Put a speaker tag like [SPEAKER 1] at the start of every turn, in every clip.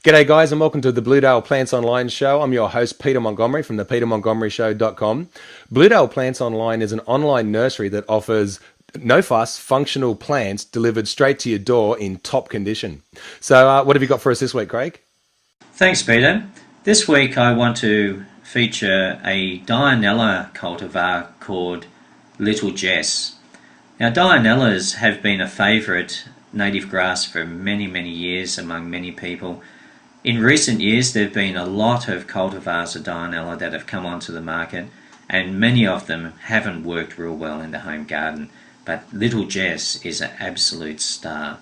[SPEAKER 1] G'day guys and welcome to the Bluedale Plants Online show. I'm your host Peter Montgomery from the petermontgomeryshow.com. Bluedale Plants Online is an online nursery that offers no fuss, functional plants delivered straight to your door in top condition. So what have you got for us this week, Craig?
[SPEAKER 2] Thanks, Peter. This week I want to feature a Dianella cultivar called Little Jess. Now, Dianellas have been a favourite native grass for many, many years among many people. In recent years, there have been a lot of cultivars of Dianella that have come onto the market, and many of them haven't worked real well in the home garden. But Little Jess is an absolute star.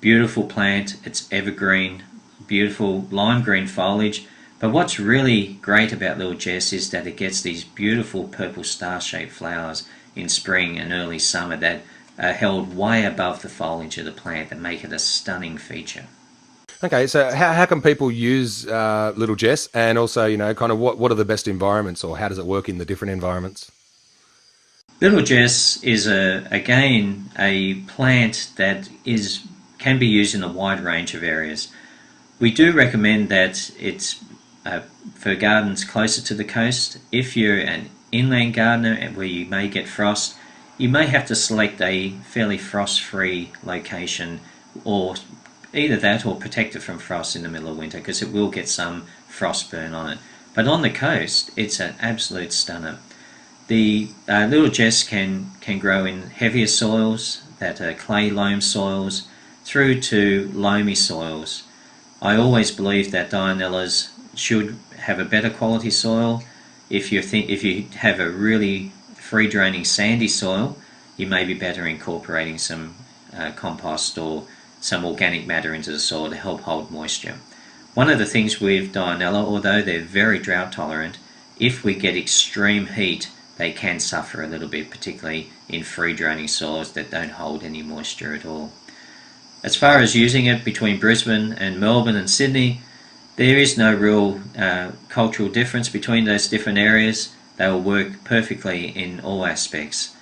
[SPEAKER 2] Beautiful plant, it's evergreen, beautiful lime green foliage. But what's really great about Little Jess is that it gets these beautiful purple star-shaped flowers in spring and early summer that are held way above the foliage of the plant and make it a stunning feature.
[SPEAKER 1] Okay, so how can people use Little Jess, and also, kind of what are the best environments, or how does it work in the different environments?
[SPEAKER 2] Little Jess is again a plant that can be used in a wide range of areas. We do recommend that it's for gardens closer to the coast. If you're an inland gardener where you may get frost, you may have to select a fairly frost-free location, or either that or protect it from frost in the middle of winter, because it will get some frost burn on it. But on the coast, it's an absolute stunner. The Little Jess can grow in heavier soils, that are clay loam soils, through to loamy soils. I always believe that Dianellas should have a better quality soil. If you have a really free draining sandy soil, you may be better incorporating some compost or some organic matter into the soil to help hold moisture. One of the things with Dianella, although they're very drought tolerant, if we get extreme heat, they can suffer a little bit, particularly in free draining soils that don't hold any moisture at all. As far as using it between Brisbane and Melbourne and Sydney, there is no real cultural difference between those different areas. They will work perfectly in all aspects.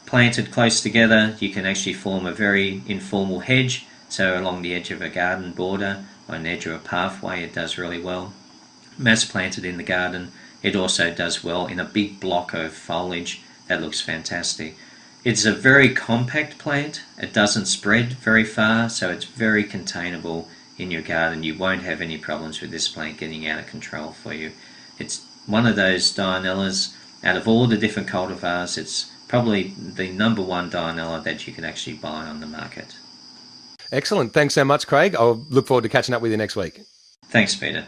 [SPEAKER 2] Planted close together, you can actually form a very informal hedge, so along the edge of a garden border or an edge of a pathway it does really well. Mass planted in the garden, it also does well in a big block of foliage. That looks fantastic. It's a very compact plant, it doesn't spread very far, so it's very containable in your garden. You won't have any problems with this plant getting out of control for you. It's one of those Dianellas, out of all the different cultivars, it's probably the number one Dianella that you can actually buy on the market.
[SPEAKER 1] Excellent. Thanks so much, Craig. I'll look forward to catching up with you next week.
[SPEAKER 2] Thanks, Peter.